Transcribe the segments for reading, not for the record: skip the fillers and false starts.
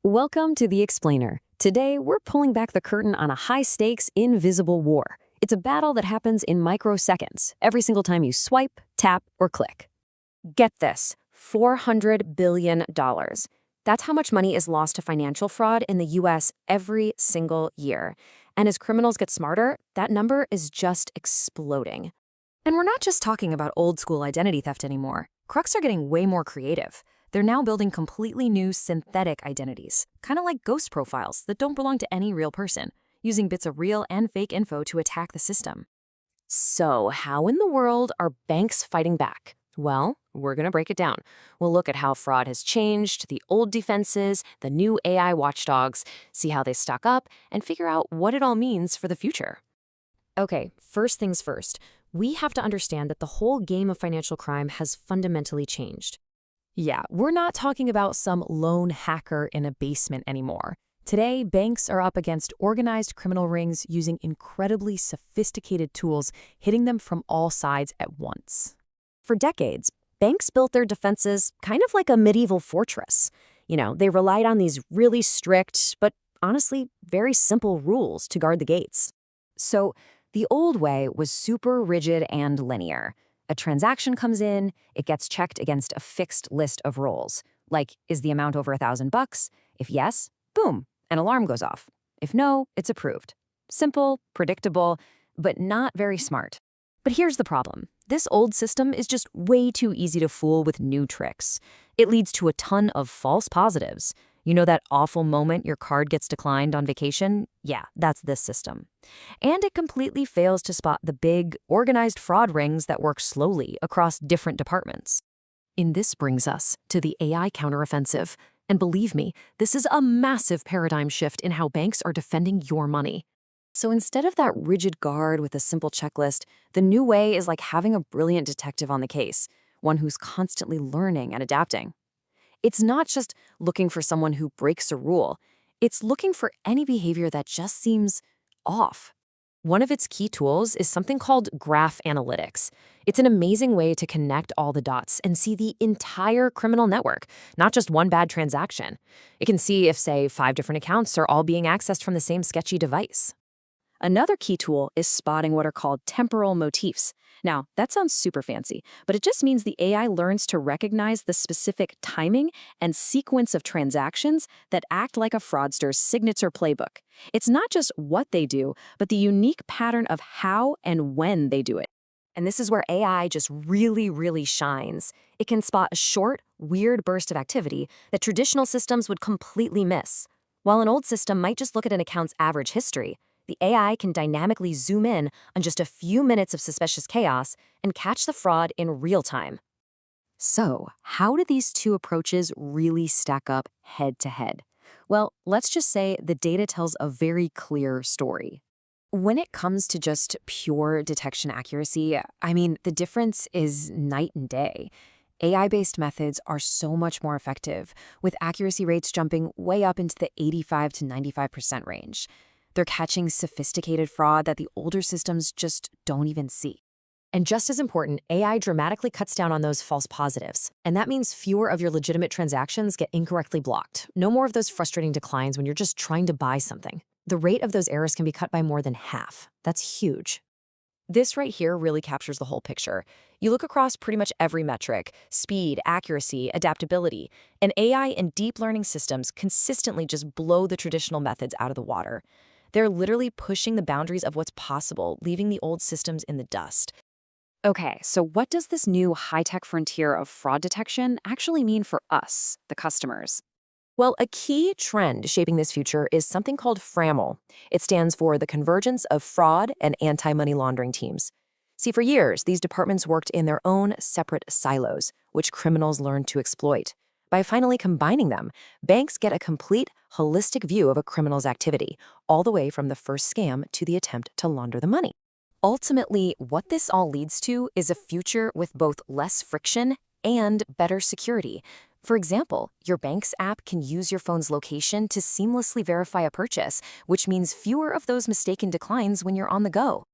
Welcome to The Explainer. Today, we're pulling back the curtain on a high-stakes, invisible war. It's a battle that happens in microseconds, every single time you swipe, tap, or click. Get this, $400 billion. That's how much money is lost to financial fraud in the US every single year. And as criminals get smarter, that number is just exploding. And we're not just talking about old-school identity theft anymore. Crooks are getting way more creative. They're now building completely new synthetic identities, kind of like ghost profiles that don't belong to any real person, using bits of real and fake info to attack the system. So, how in the world are banks fighting back? Well, we're going to break it down. We'll look at how fraud has changed, the old defenses, the new AI watchdogs, see how they stock up, and figure out what it all means for the future. Okay, first things first. We have to understand that the whole game of financial crime has fundamentally changed. Yeah, we're not talking about some lone hacker in a basement anymore. Today, banks are up against organized criminal rings using incredibly sophisticated tools, hitting them from all sides at once. For decades, banks built their defenses kind of like a medieval fortress. They relied on these really strict, but honestly, very simple rules to guard the gates. So, the old way was super rigid and linear. A transaction comes in, it gets checked against a fixed list of roles. Like, is the amount over $1,000? If yes, boom, an alarm goes off. If no, it's approved. Simple, predictable, but not very smart. But here's the problem. This old system is just way too easy to fool with new tricks. It leads to a ton of false positives. You know that awful moment your card gets declined on vacation? Yeah, that's this system. And it completely fails to spot the big, organized fraud rings that work slowly across different departments. And this brings us to the AI counteroffensive. And believe me, this is a massive paradigm shift in how banks are defending your money. So instead of that rigid guard with a simple checklist, the new way is like having a brilliant detective on the case, one who's constantly learning and adapting. It's not just looking for someone who breaks a rule. It's looking for any behavior that just seems off. One of its key tools is something called graph analytics. It's an amazing way to connect all the dots and see the entire criminal network, not just one bad transaction. It can see if, say, 5 different accounts are all being accessed from the same sketchy device. Another key tool is spotting what are called temporal motifs. Now, that sounds super fancy, but it just means the AI learns to recognize the specific timing and sequence of transactions that act like a fraudster's signature playbook. It's not just what they do, but the unique pattern of how and when they do it. And this is where AI just really shines. It can spot a short, weird burst of activity that traditional systems would completely miss. While an old system might just look at an account's average history, the AI can dynamically zoom in on just a few minutes of suspicious chaos and catch the fraud in real time. So, how do these two approaches really stack up head to head? Well, let's just say the data tells a very clear story. When it comes to just pure detection accuracy, the difference is night and day. AI-based methods are so much more effective, with accuracy rates jumping way up into the 85 to 95% range. They're catching sophisticated fraud that the older systems just don't even see. And just as important, AI dramatically cuts down on those false positives. And that means fewer of your legitimate transactions get incorrectly blocked. No more of those frustrating declines when you're just trying to buy something. The rate of those errors can be cut by more than half. That's huge. This right here really captures the whole picture. You look across pretty much every metric: speed, accuracy, adaptability, and AI and deep learning systems consistently just blow the traditional methods out of the water. They're literally pushing the boundaries of what's possible, leaving the old systems in the dust. Okay, so what does this new high-tech frontier of fraud detection actually mean for us, the customers? Well, a key trend shaping this future is something called FRAML. It stands for the Convergence of Fraud and Anti-Money Laundering Teams. See, for years, these departments worked in their own separate silos, which criminals learned to exploit. By finally combining them, banks get a complete, holistic view of a criminal's activity, all the way from the first scam to the attempt to launder the money. Ultimately, what this all leads to is a future with both less friction and better security. For example, your bank's app can use your phone's location to seamlessly verify a purchase, which means fewer of those mistaken declines when you're on the go.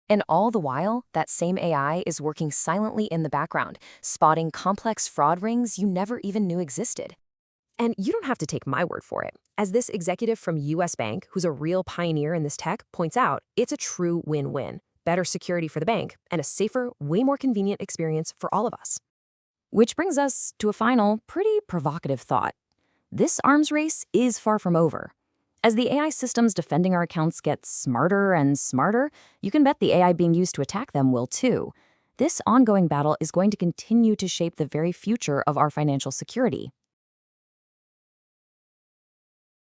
And all the while, that same AI is working silently in the background, spotting complex fraud rings you never even knew existed. And you don't have to take my word for it. As this executive from US Bank, who's a real pioneer in this tech, points out, it's a true win-win. Better security for the bank and a safer, way more convenient experience for all of us. Which brings us to a final, pretty provocative thought. This arms race is far from over. As the AI systems defending our accounts get smarter and smarter, you can bet the AI being used to attack them will too. This ongoing battle is going to continue to shape the very future of our financial security.